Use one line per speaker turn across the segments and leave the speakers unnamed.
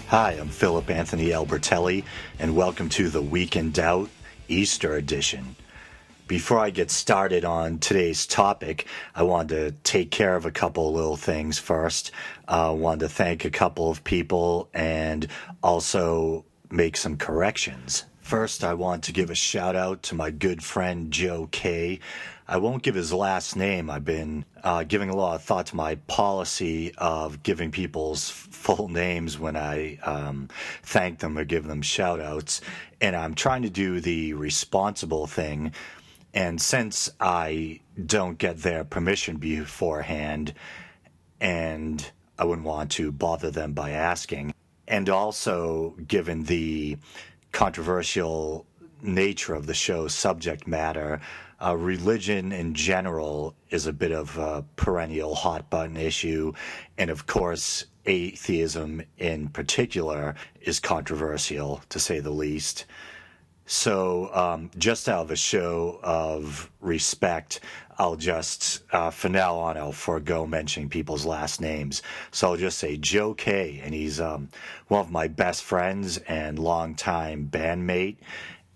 Hi, I'm Philip Anthony Albertelli, and welcome to the Week in Doubt Easter edition. Before I get started on today's topic, I wanted to take care of a couple of little things first. I wanted to thank a couple of people and also make some corrections. First, I want to give a shout out to my good friend Joe K. I won't give his last name. I've been giving a lot of thought to my policy of giving people's full names when I thank them or give them shout outs. And I'm trying to do the responsible thing. And since I don't get their permission beforehand, and I wouldn't want to bother them by asking, and also given the controversial nature of the show's subject matter, religion in general is a bit of a perennial hot button issue, and of course, atheism in particular is controversial, to say the least. So, just out of a show of respect, I'll just, for now on, I'll forego mentioning people's last names. So I'll just say Joe K, and he's one of my best friends and longtime bandmate.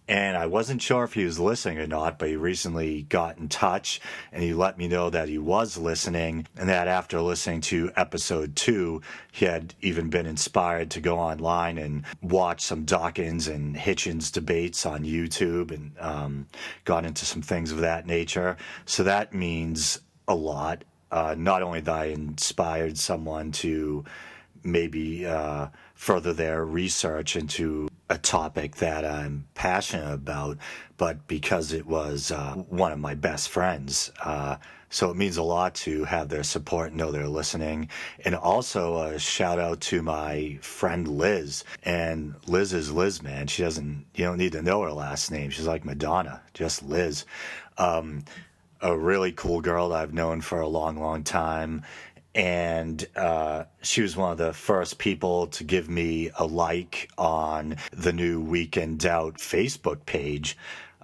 And I wasn't sure if he was listening or not, but he recently got in touch and he let me know that he was listening and that after listening to episode 2, he had even been inspired to go online and watch some Dawkins and Hitchens debates on YouTube and got into some things of that nature. So that means a lot. Not only that I inspired someone to maybe further their research into a topic that I'm passionate about, but because it was one of my best friends. So it means a lot to have their support and know they're listening. And also a shout out to my friend Liz. And Liz is Liz, man. You don't need to know her last name. She's like Madonna, just Liz. A really cool girl that I've known for a long, long time. And she was one of the first people to give me a like on the new Week in Doubt Facebook page.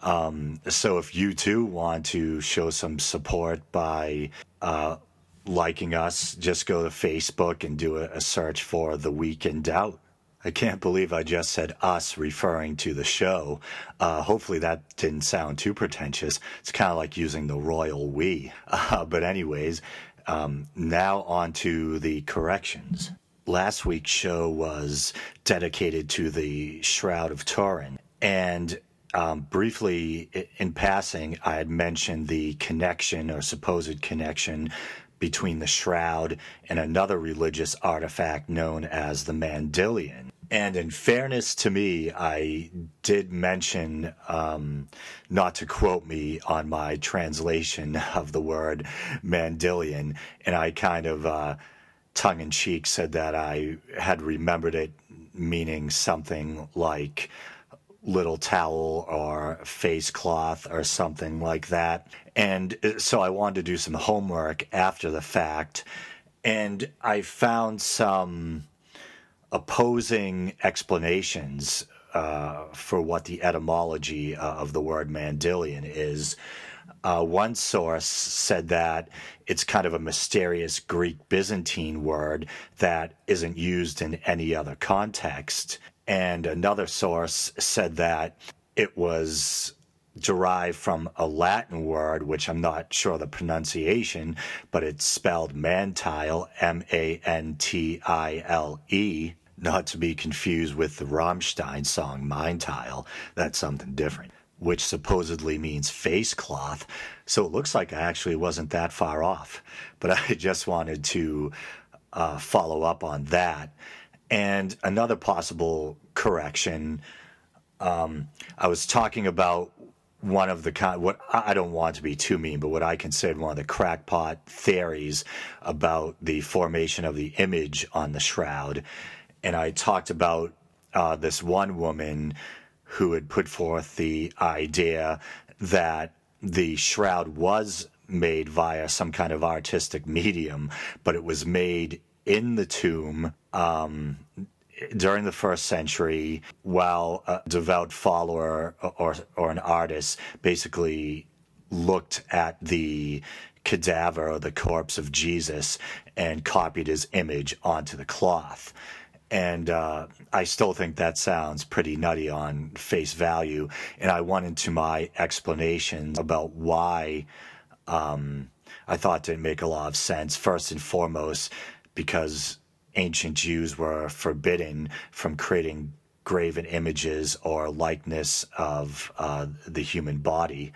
So if you too want to show some support by liking us, just go to Facebook and do a search for the Week in Doubt. I can't believe I just said us referring to the show. Hopefully that didn't sound too pretentious. It's kind of like using the royal we. But anyways, now on to the corrections. Last week's show was dedicated to the Shroud of Turin. And briefly, in passing, I had mentioned the connection or supposed connection between the Shroud and another religious artifact known as the Mandylion. And in fairness to me, I did mention, not to quote me on my translation of the word Mandylion, and I kind of tongue-in-cheek said that I had remembered it meaning something like little towel or face cloth or something like that. And so I wanted to do some homework after the fact, and I found some opposing explanations for what the etymology of the word Mandylion is. One source said that it's kind of a mysterious Greek Byzantine word that isn't used in any other context. And another source said that it was derived from a Latin word, which I'm not sure the pronunciation, but it's spelled mantile, Mantile, not to be confused with the Rammstein song Mein Teil. That's something different, which supposedly means face cloth. So it looks like I actually wasn't that far off, but I just wanted to follow up on that. And another possible correction, I was talking about one of the what I don't want to be too mean, but what I considered one of the crackpot theories about the formation of the image on the shroud. And I talked about this one woman who had put forth the idea that the shroud was made via some kind of artistic medium, but it was made in the tomb during the first century, while a devout follower or an artist basically looked at the cadaver or the corpse of Jesus and copied his image onto the cloth. And I still think that sounds pretty nutty on face value. And I went into my explanations about why I thought didn't make a lot of sense. First and foremost, because ancient Jews were forbidden from creating graven images or likeness of the human body.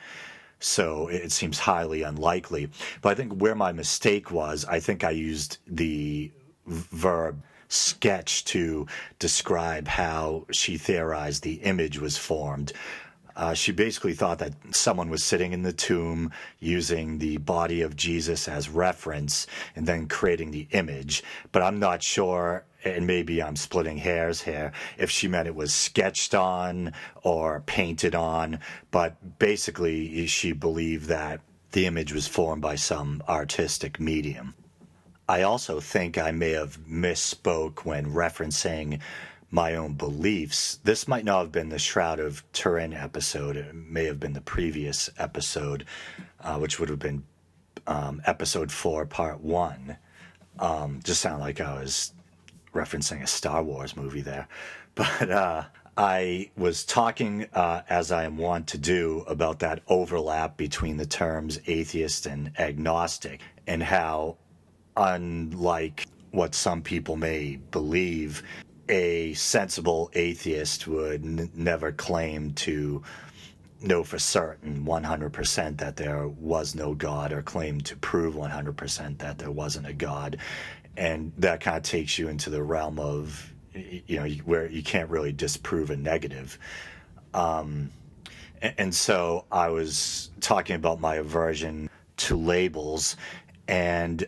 So it seems highly unlikely. But I think where my mistake was, I think I used the verb sketch to describe how she theorized the image was formed. She basically thought that someone was sitting in the tomb using the body of Jesus as reference and then creating the image. But I'm not sure, and maybe I'm splitting hairs here, if she meant it was sketched on or painted on. But basically, she believed that the image was formed by some artistic medium. I also think I may have misspoke when referencing my own beliefs. This might not have been the Shroud of Turin episode. It may have been the previous episode, which would have been episode 4, part 1. Just sound like I was referencing a Star Wars movie there. But I was talking, as I am wont to do, about that overlap between the terms atheist and agnostic, and how, unlike what some people may believe, a sensible atheist would never claim to know for certain 100% that there was no God, or claim to prove 100% that there wasn't a God. And that kind of takes you into the realm of, where you can't really disprove a negative. And so I was talking about my aversion to labels, and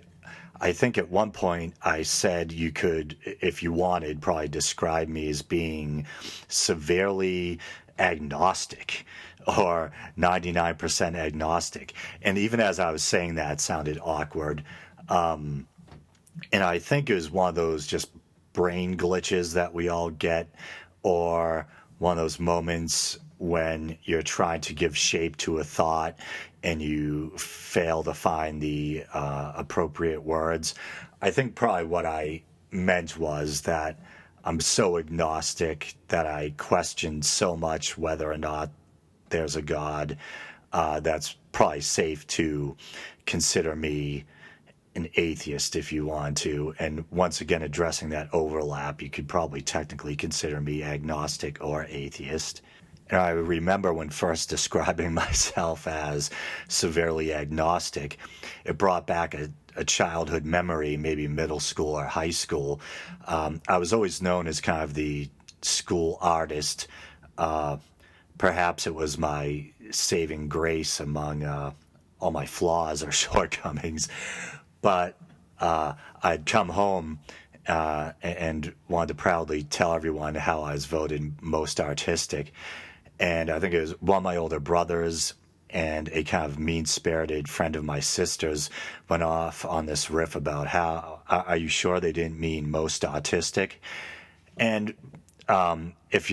I think at one point I said you could, if you wanted, probably describe me as being severely agnostic or 99% agnostic. And even as I was saying that, it sounded awkward. And I think it was one of those just brain glitches that we all get, or one of those moments when you're trying to give shape to a thought and you fail to find the appropriate words. I think probably what I meant was that I'm so agnostic that I question so much whether or not there's a God. That's probably safe to consider me an atheist if you want to. And once again, addressing that overlap, you could probably technically consider me agnostic or atheist. And I remember when first describing myself as severely agnostic, it brought back a childhood memory, maybe middle school or high school. I was always known as kind of the school artist. Perhaps it was my saving grace among all my flaws or shortcomings. But I'd come home and wanted to proudly tell everyone how I was voted most artistic. And I think it was one of my older brothers and a kind of mean-spirited friend of my sister's went off on this riff about how, are you sure they didn't mean most autistic? And if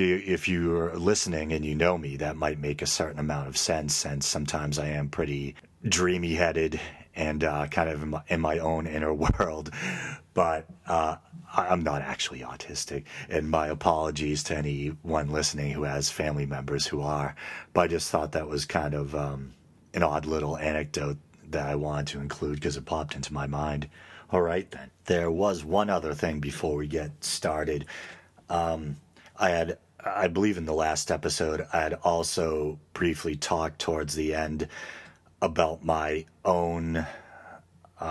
you're listening and you know me, that might make a certain amount of sense, since sometimes I am pretty dreamy-headed and kind of in my own inner world. But I'm not actually autistic, and my apologies to anyone listening who has family members who are. But I just thought that was kind of an odd little anecdote that I wanted to include because it popped into my mind. All right, then. There was one other thing before we get started. I believe in the last episode, I had also briefly talked towards the end about my own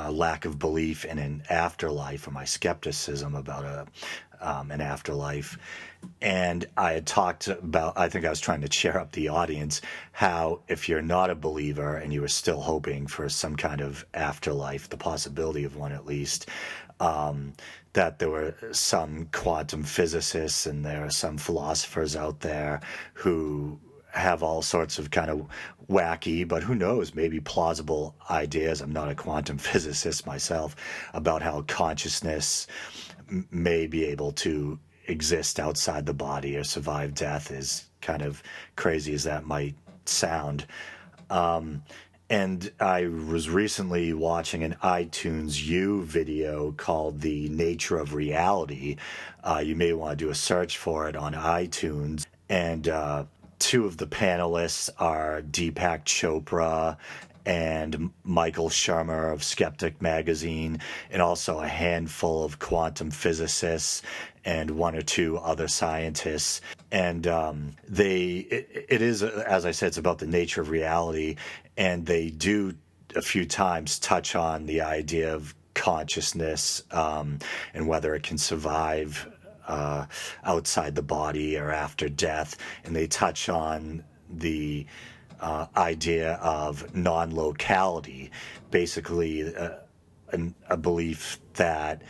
lack of belief in an afterlife, or my skepticism about an afterlife. And I had talked about, I think I was trying to cheer up the audience, how if you're not a believer and you were still hoping for some kind of afterlife, the possibility of one at least, that there were some quantum physicists and there are some philosophers out there who have all sorts of kind of wacky, but who knows, maybe plausible ideas. I'm not a quantum physicist myself, about how consciousness may be able to exist outside the body or survive death, as kind of crazy as that might sound. And I was recently watching an iTunes U video called The Nature of Reality. You may want to do a search for it on iTunes. And two of the panelists are Deepak Chopra and Michael Shermer of Skeptic Magazine, and also a handful of quantum physicists and one or two other scientists. And it is, as I said, it's about the nature of reality, and they do a few times touch on the idea of consciousness and whether it can survive outside the body or after death. And they touch on the idea of non-locality, basically a belief that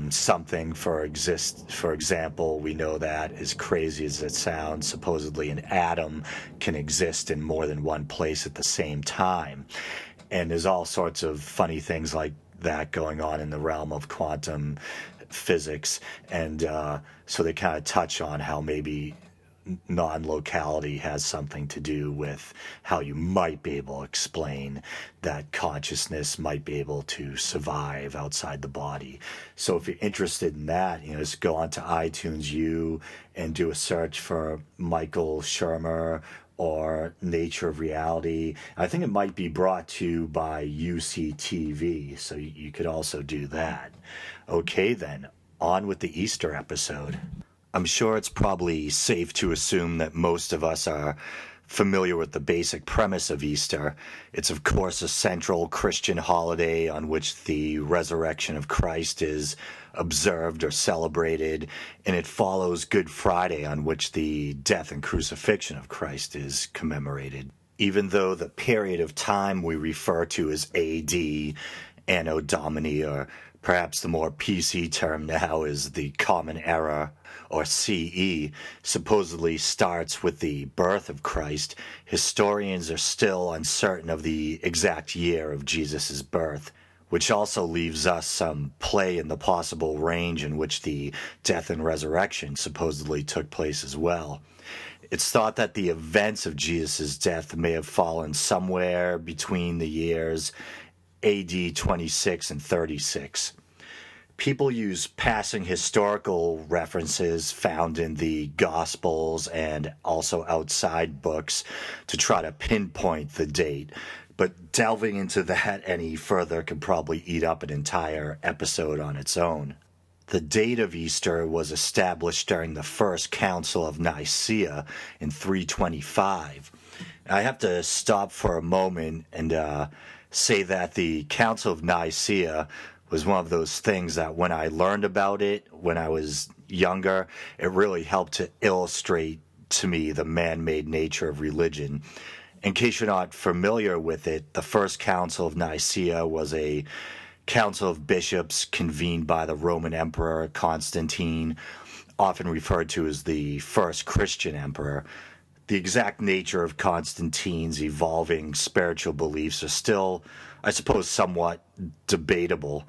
something for example, we know that, as crazy as it sounds, supposedly an atom can exist in more than one place at the same time. And there's all sorts of funny things like that going on in the realm of quantum physics. And so they kind of touch on how maybe non-locality has something to do with how you might be able to explain that consciousness might be able to survive outside the body. So if you're interested in that, just go onto iTunes U and do a search for Michael Shermer or Nature of Reality. I think it might be brought to you by UCTV, so you could also do that. Okay then, on with the Easter episode. I'm sure it's probably safe to assume that most of us are familiar with the basic premise of Easter. It's, of course, a central Christian holiday on which the resurrection of Christ is observed or celebrated, and it follows Good Friday, on which the death and crucifixion of Christ is commemorated. Even though the period of time we refer to as AD, Anno Domini, or perhaps the more PC term now is the Common Era, or CE, supposedly starts with the birth of Christ, historians are still uncertain of the exact year of Jesus' birth, which also leaves us some play in the possible range in which the death and resurrection supposedly took place as well. It's thought that the events of Jesus' death may have fallen somewhere between the years AD 26 and 36. People use passing historical references found in the Gospels and also outside books to try to pinpoint the date. But delving into that any further could probably eat up an entire episode on its own. The date of Easter was established during the First Council of Nicaea in 325. I have to stop for a moment and say that the Council of Nicaea was one of those things that when I learned about it when I was younger, it really helped to illustrate to me the man-made nature of religion. In case you're not familiar with it, the First Council of Nicaea was a council of bishops convened by the Roman Emperor Constantine, often referred to as the first Christian emperor. The exact nature of Constantine's evolving spiritual beliefs are still, I suppose, somewhat debatable.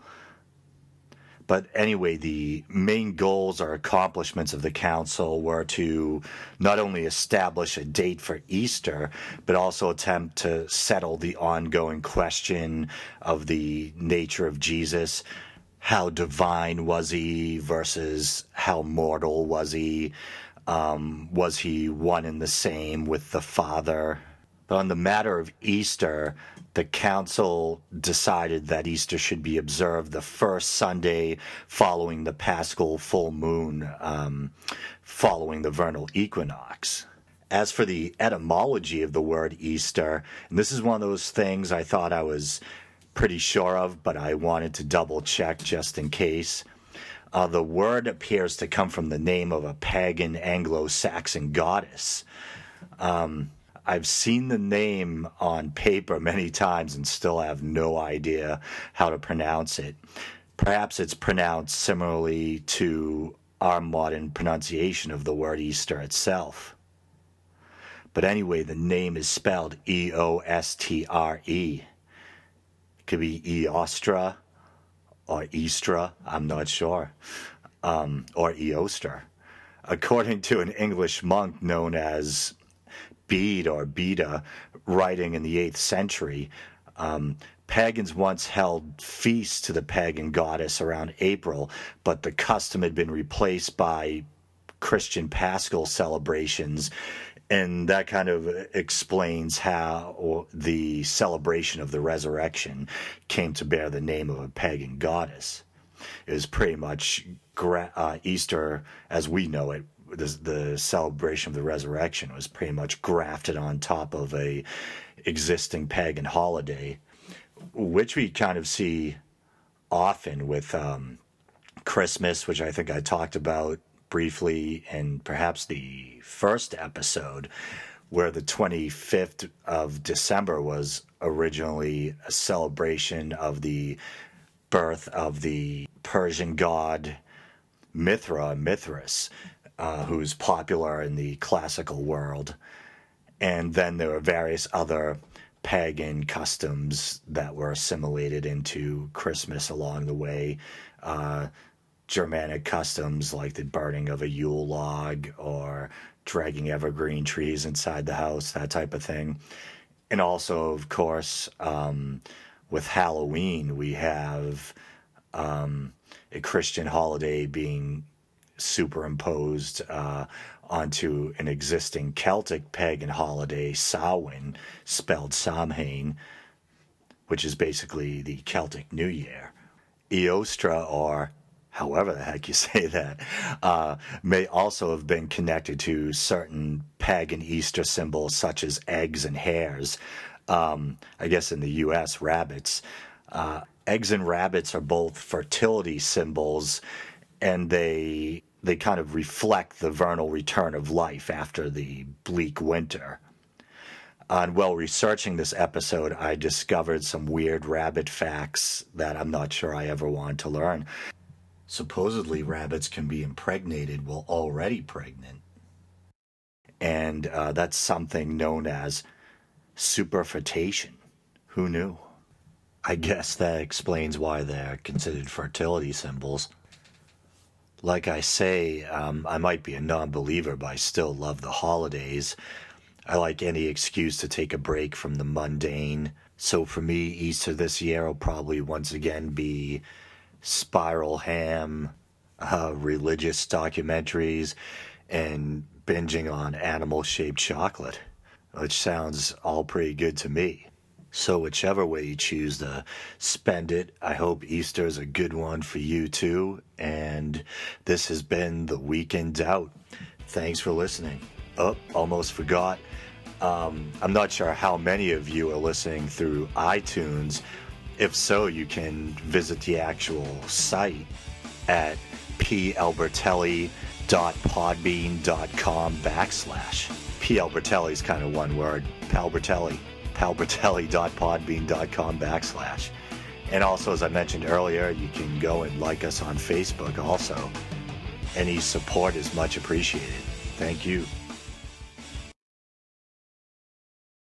But anyway, the main goals or accomplishments of the council were to not only establish a date for Easter, but also attempt to settle the ongoing question of the nature of Jesus. How divine was he versus how mortal was he? Was he one and the same with the Father? But on the matter of Easter, the council decided that Easter should be observed the first Sunday following the Paschal full moon, following the vernal equinox. As for the etymology of the word Easter, and this is one of those things I thought I was pretty sure of, but I wanted to double check just in case. The word appears to come from the name of a pagan Anglo-Saxon goddess. I've seen the name on paper many times and still have no idea how to pronounce it. Perhaps it's pronounced similarly to our modern pronunciation of the word Easter itself. But anyway, the name is spelled Eostre. It could be Eostra or Eastra, I'm not sure, or Eoster. According to an English monk known as Bede or Beda, writing in the 8th century, pagans once held feasts to the pagan goddess around April, but the custom had been replaced by Christian Paschal celebrations, and that kind of explains how the celebration of the resurrection came to bear the name of a pagan goddess. It was pretty much Easter as we know it. The celebration of the resurrection was pretty much grafted on top of a existing pagan holiday, which we kind of see often with Christmas, which I think I talked about briefly in perhaps the first episode, where the 25th of December was originally a celebration of the birth of the Persian god Mithras, who's popular in the classical world. And then there were various other pagan customs that were assimilated into Christmas along the way. Germanic customs like the burning of a Yule log or dragging evergreen trees inside the house, that type of thing. And also, of course, with Halloween, we have a Christian holiday being superimposed onto an existing Celtic pagan holiday, Samhain, spelled Samhain, which is basically the Celtic New Year. Eostre, or however the heck you say that, may also have been connected to certain pagan Easter symbols such as eggs and hares. I guess in the U.S., rabbits. Eggs and rabbits are both fertility symbols, and they kind of reflect the vernal return of life after the bleak winter. And while researching this episode, I discovered some weird rabbit facts that I'm not sure I ever wanted to learn. Supposedly, rabbits can be impregnated while already pregnant. And that's something known as superfetation. Who knew? I guess that explains why they're considered fertility symbols. Like I say, I might be a non-believer, but I still love the holidays. I like any excuse to take a break from the mundane. So for me, Easter this year will probably once again be Spiral Ham, religious documentaries, and binging on animal-shaped chocolate, which sounds all pretty good to me. So whichever way you choose to spend it, I hope Easter's a good one for you too. And this has been The Week in Doubt. Thanks for listening. Oh, almost forgot. I'm not sure how many of you are listening through iTunes. If so, you can visit the actual site at palbertelli.podbean.com / P. Albertelli is kind of one word. palbertelli.podbean.com / And also, as I mentioned earlier, you can go and like us on Facebook also. Any support is much appreciated. Thank you.